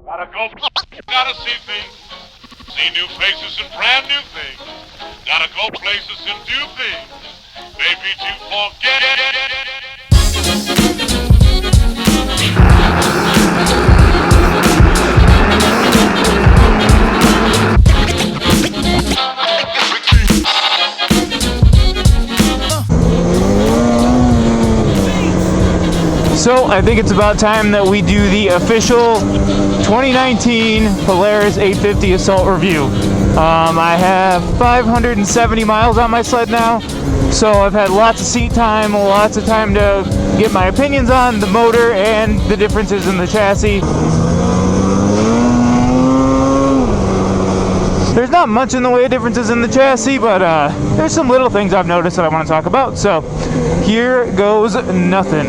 Gotta go, gotta see things, see new faces and brand new things. Gotta go places and do things, maybe to forget. So I think it's about time that we do the official 2019 Polaris 850 Assault review. I have 570 miles on my sled now, so I've had lots of seat time, lots of time to get my opinions on the motor and the differences in the chassis. There's not much in the way of differences in the chassis, but there's some little things I've noticed that I want to talk about, so here goes nothing.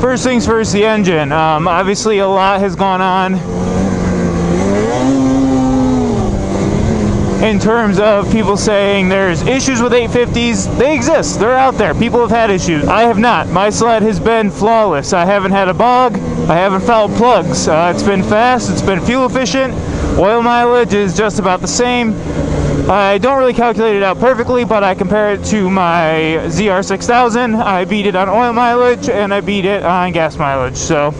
First things first, the engine. Obviously a lot has gone on in terms of people saying there's issues with 850s. They exist, they're out there, people have had issues. I have not. My sled has been flawless. I haven't had a bog, I haven't fouled plugs. It's been fast, it's been fuel efficient, oil mileage is just about the same. I don't really calculate it out perfectly, but I compare it to my ZR6000. I beat it on oil mileage and I beat it on gas mileage. So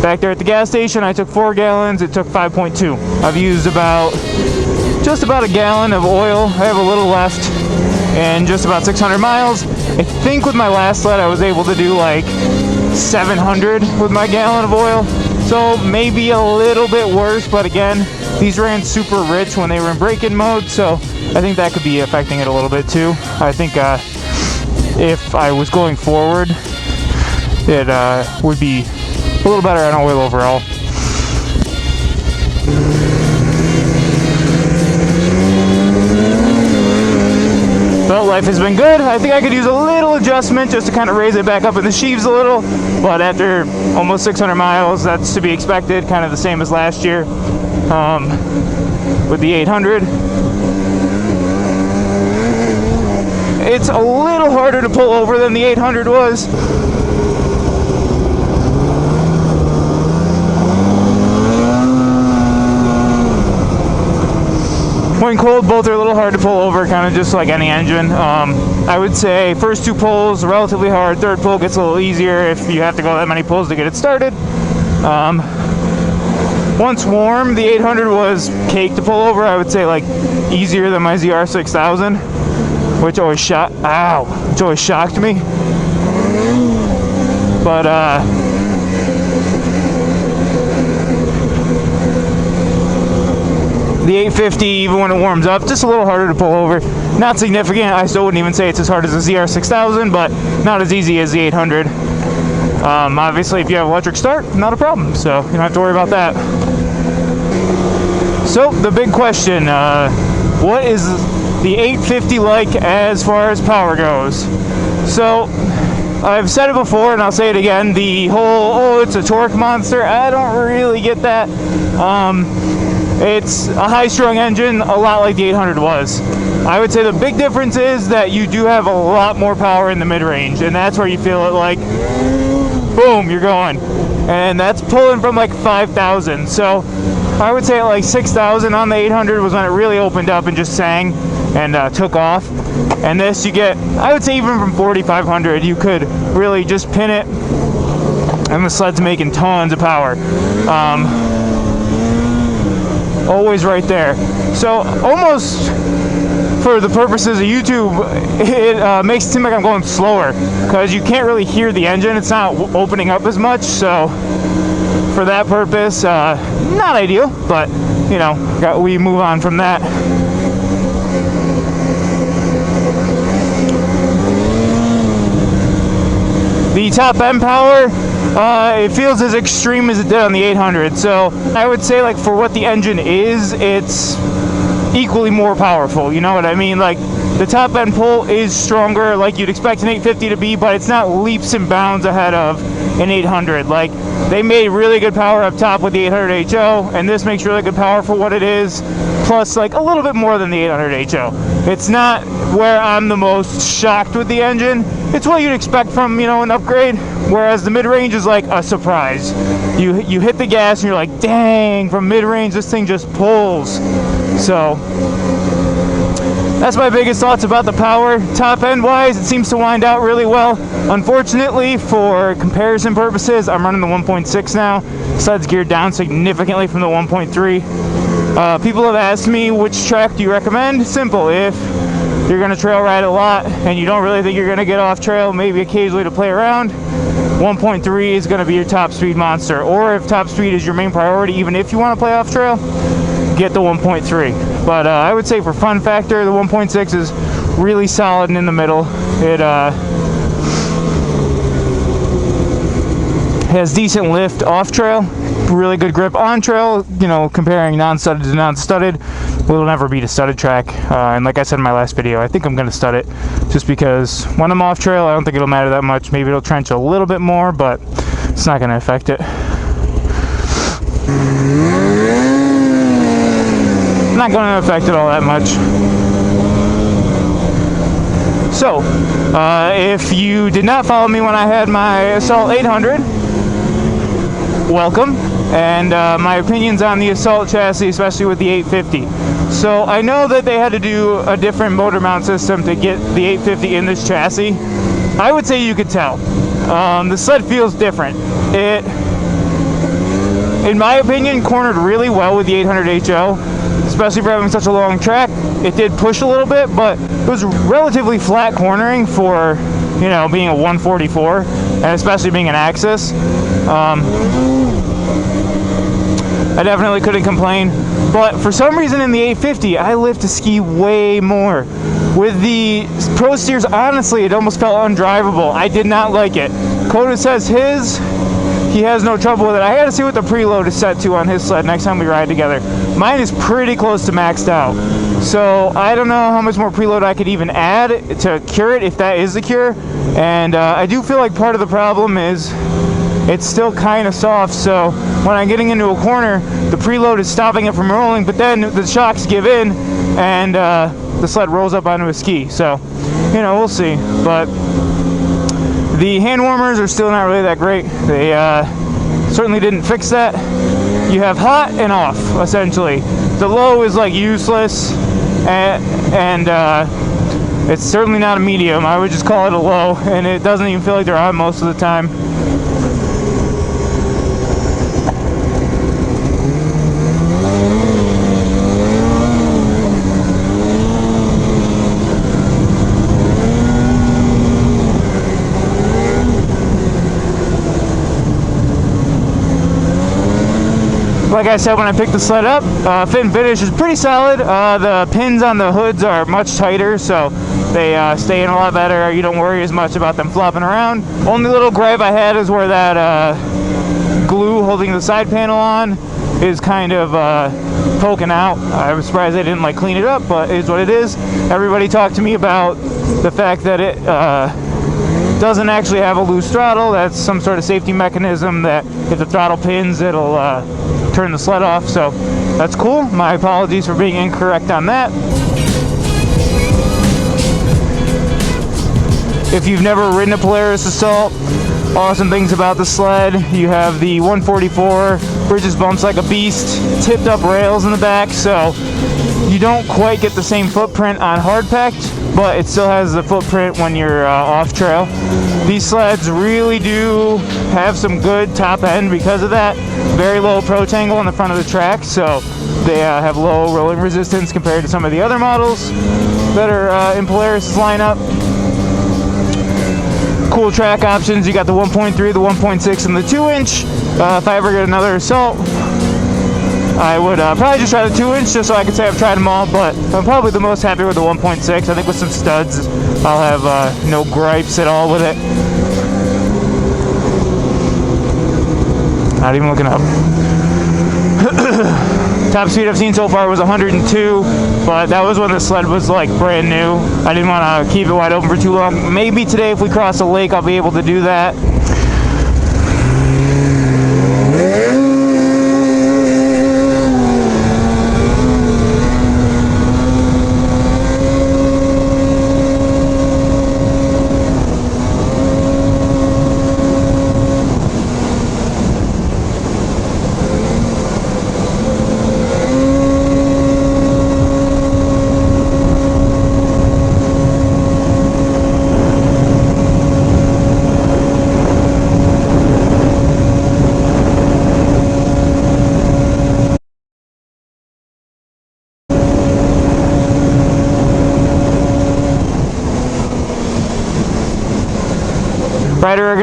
back there at the gas station, I took 4 gallons, it took 5.2. I've used just about a gallon of oil. I have a little left and just about 600 miles. I think with my last sled I was able to do like 700 with my gallon of oil. So maybe a little bit worse, but again, these ran super rich when they were in break-in mode, so I think that could be affecting it a little bit too. I think if I was going forward, it would be a little better on oil overall. Belt life has been good. I think I could use a little adjustment just to kind of raise it back up in the sheaves a little, but after almost 600 miles, that's to be expected, kind of the same as last year with the 800. It's a little harder to pull over than the 800 was. When cold, both are a little hard to pull over, kind of just like any engine. I would say first 2 pulls relatively hard, third pull gets a little easier if you have to go that many pulls to get it started. Once warm, the 800 was cake to pull over. I would say like easier than my ZR6000, which always shocked me. But the 850, even when it warms up, just a little harder to pull over. Not significant. I still wouldn't even say it's as hard as the ZR6000, but not as easy as the 800. Obviously, if you have electric start, not a problem, so you don't have to worry about that. So, the big question, what is the 850 like as far as power goes? So, I've said it before, and I'll say it again, the whole, it's a torque monster, I don't really get that. It's a high-strung engine, a lot like the 800 was. I would say the big difference is that you do have a lot more power in the mid-range, and that's where you feel it like, boom, you're going. And that's pulling from like 5,000. So I would say like 6,000 on the 800 was when it really opened up and just sang and took off. And this you get, I would say even from 4,500, you could really just pin it, and the sled's making tons of power. Always right there. So almost for the purposes of YouTube, it makes it seem like I'm going slower because you can't really hear the engine. It's not opening up as much. So for that purpose, not ideal, but you know, we move on from that. The top end power, it feels as extreme as it did on the 800. So I would say, like, for what the engine is, it's equally more powerful. You know what I mean? Like, the top end pull is stronger, like you'd expect an 850 to be, but it's not leaps and bounds ahead of an 800. Like, they made really good power up top with the 800 HO, and this makes really good power for what it is, plus like a little bit more than the 800 HO. It's not where I'm the most shocked with the engine. it's what you'd expect from, you know, an upgrade, whereas the mid-range is like a surprise. You hit the gas and you're like, dang, from mid-range this thing just pulls. So that's my biggest thoughts about the power. Top end wise, it seems to wind out really well. Unfortunately, for comparison purposes, I'm running the 1.6 now. Sled's geared down significantly from the 1.3. People have asked me, which track do you recommend? Simple. If you're going to trail ride a lot and you don't really think you're going to get off trail, maybe occasionally to play around, 1.3 is going to be your top speed monster. Or if top speed is your main priority, even if you want to play off trail, get the 1.3. But I would say for fun factor, the 1.6 is really solid and in the middle. It has decent lift off trail, really good grip on trail, you know, comparing non-studded to non-studded. It'll never beat a studded track, and like I said in my last video, I think I'm going to stud it, just because when I'm off trail, I don't think it'll matter that much. Maybe it'll trench a little bit more, but it's not going to affect it. Not going to affect it all that much. So, if you did not follow me when I had my Assault 800, welcome. And my opinions on the Assault chassis, especially with the 850. So I know that they had to do a different motor mount system to get the 850 in this chassis. I would say you could tell. The sled feels different. It, in my opinion, cornered really well with the 800 HO, especially for having such a long track. It did push a little bit, but it was relatively flat cornering for, you know, being a 144, and especially being an Axis. I definitely couldn't complain, but for some reason in the 850, I lift to ski way more. With the Pro Steers, honestly, it almost felt undrivable. I did not like it. Coda says he has no trouble with it. I had to see what the preload is set to on his sled next time we ride together. Mine is pretty close to maxed out. So I don't know how much more preload I could even add to cure it, if that is the cure. And I do feel like part of the problem is it's still kind of soft, so when I'm getting into a corner, the preload is stopping it from rolling, but then the shocks give in, and the sled rolls up onto a ski. So, you know, we'll see. But the hand warmers are still not really that great. They certainly didn't fix that. You have hot and off, essentially. The low is like useless, and it's certainly not a medium. I would just call it a low, and it doesn't even feel like they're on most of the time. Like I said, when I picked the sled up, fit and finish is pretty solid. The pins on the hoods are much tighter, so they stay in a lot better. You don't worry as much about them flopping around. Only little gripe I had is where that glue holding the side panel on is kind of poking out. I was surprised they didn't like clean it up, but it is what it is. Everybody talked to me about the fact that it doesn't actually have a loose throttle. That's some sort of safety mechanism that if the throttle pins, it'll turn the sled off. So that's cool. My apologies for being incorrect on that. If you've never ridden a Polaris Assault, awesome things about the sled. You have the 144, bridges bumps like a beast, tipped up rails in the back, so you don't quite get the same footprint on hard packed, but it still has the footprint when you're off trail. These sleds really do have some good top end because of that. Very low approach angle on the front of the track, so they have low rolling resistance compared to some of the other models that are in Polaris' lineup. Cool track options. You got the 1.3, the 1.6, and the 2-inch. If I ever get another Assault, I would probably just try the 2-inch just so I could say I've tried them all, but I'm probably the most happy with the 1.6. I think with some studs, I'll have no gripes at all with it. Not even looking up. Top speed I've seen so far was 102, but that was when the sled was like brand new. I didn't want to keep it wide open for too long. Maybe today if we cross a lake I'll be able to do that.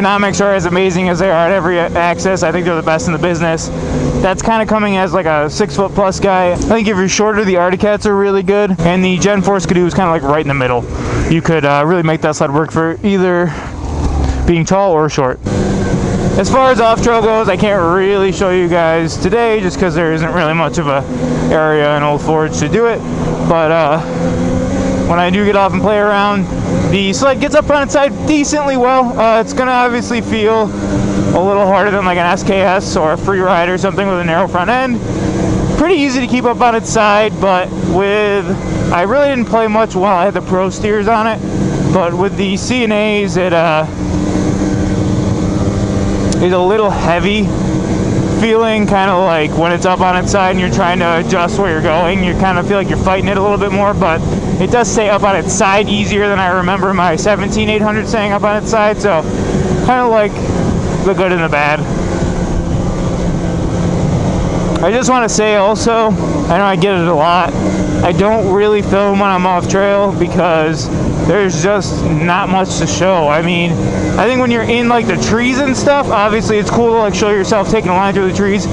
ergonomics are as amazing as they are at every axis. I think they're the best in the business. That's kind of coming as like a 6-foot plus guy. I think if you're shorter, the Articats are really good, and the Gen 4 Skidoo is kind of like right in the middle. You could really make that sled work for either being tall or short. As far as off-trail goes, I can't really show you guys today just because there isn't really much of a area in Old Forge to do it. But when I do get off and play around, the sled gets up on its side decently well. It's going to obviously feel a little harder than like an SKS or a free ride or something with a narrow front end. Pretty easy to keep up on its side, but I really didn't play much while I had the Pro steers on it, but with the C&As, it is a little heavy feeling, kind of like when it's up on its side and you're trying to adjust where you're going. You kind of feel like you're fighting it a little bit more, but it does stay up on its side easier than I remember my 17-800 staying up on its side, so kind of like the good and the bad. I just want to say also, I know I get it a lot, I don't really film when I'm off trail because there's just not much to show. I mean, I think when you're in like the trees and stuff, obviously it's cool to like show yourself taking a line through the trees.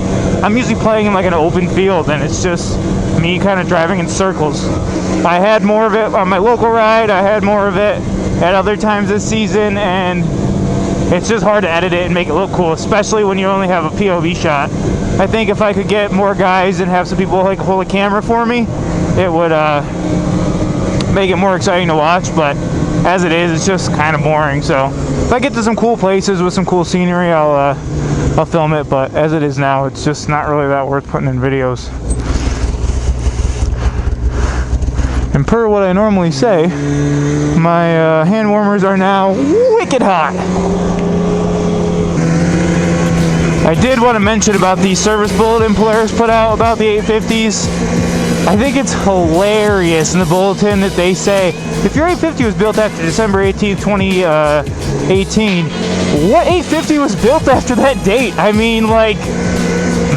I'm usually playing in like an open field and it's just me kind of driving in circles. I had more of it on my local ride, I had more of it at other times this season, and it's just hard to edit it and make it look cool, especially when you only have a POV shot. I think if I could get more guys and have some people like hold a camera for me, it would make it more exciting to watch, but as it is, it's just kind of boring. So if I get to some cool places with some cool scenery, I'll film it, but as it is now, it's just not really that worth putting in videos. And per what I normally say, my hand warmers are now wicked hot. I did want to mention about the service bulletin Polaris put out about the 850s. I think it's hilarious in the bulletin that they say, if your 850 was built after December 18th, 2018, what 850 was built after that date? I mean, like,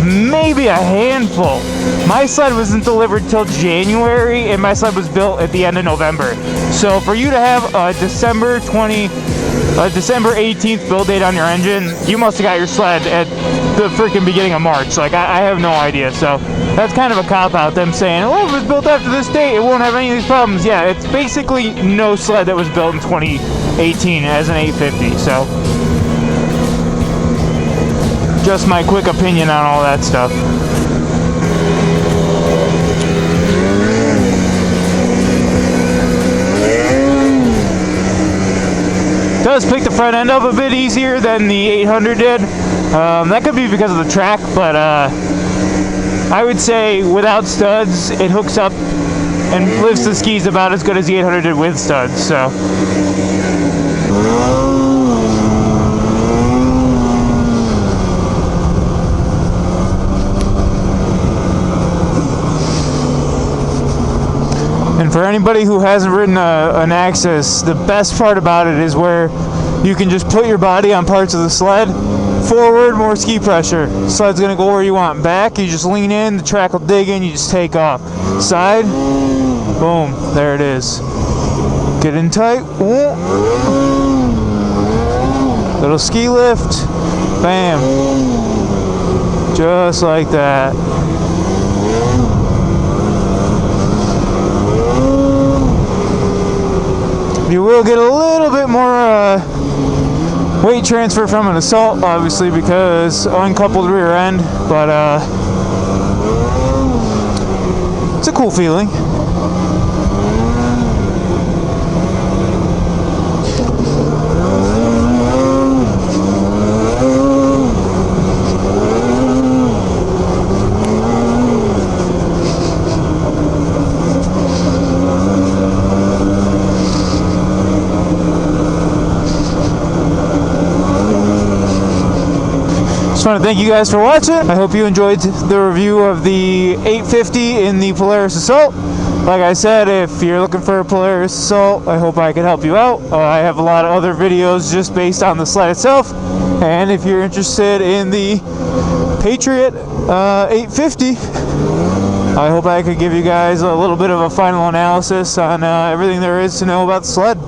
maybe a handful. My sled wasn't delivered till January, and my sled was built at the end of November. So for you to have a December 18th build date on your engine, you must have got your sled at the freaking beginning of March. Like, I have no idea. So that's kind of a cop-out, them saying, oh, if it was built after this date, it won't have any of these problems. Yeah, it's basically no sled that was built in 2018 as an 850. So just my quick opinion on all that stuff. Does pick the front end up a bit easier than the 800 did. That could be because of the track, but I would say without studs, it hooks up and lifts the skis about as good as the 800 did with studs. So. And for anybody who hasn't ridden an Axis, the best part about it is where you can just put your body on parts of the sled. Forward, more ski pressure. Sled's gonna go where you want. Back, you just lean in, the track will dig in, you just take off. Side, boom, there it is. Get in tight, little ski lift, bam. Just like that. You will get a little bit more weight transfer from an Assault, obviously, because uncoupled rear end, but it's a cool feeling. Just want to thank you guys for watching. I hope you enjoyed the review of the 850 in the Polaris Assault. Like I said, if you're looking for a Polaris Assault, I hope I can help you out. I have a lot of other videos just based on the sled itself. And if you're interested in the Patriot 850, I hope I could give you guys a little bit of a final analysis on everything there is to know about the sled.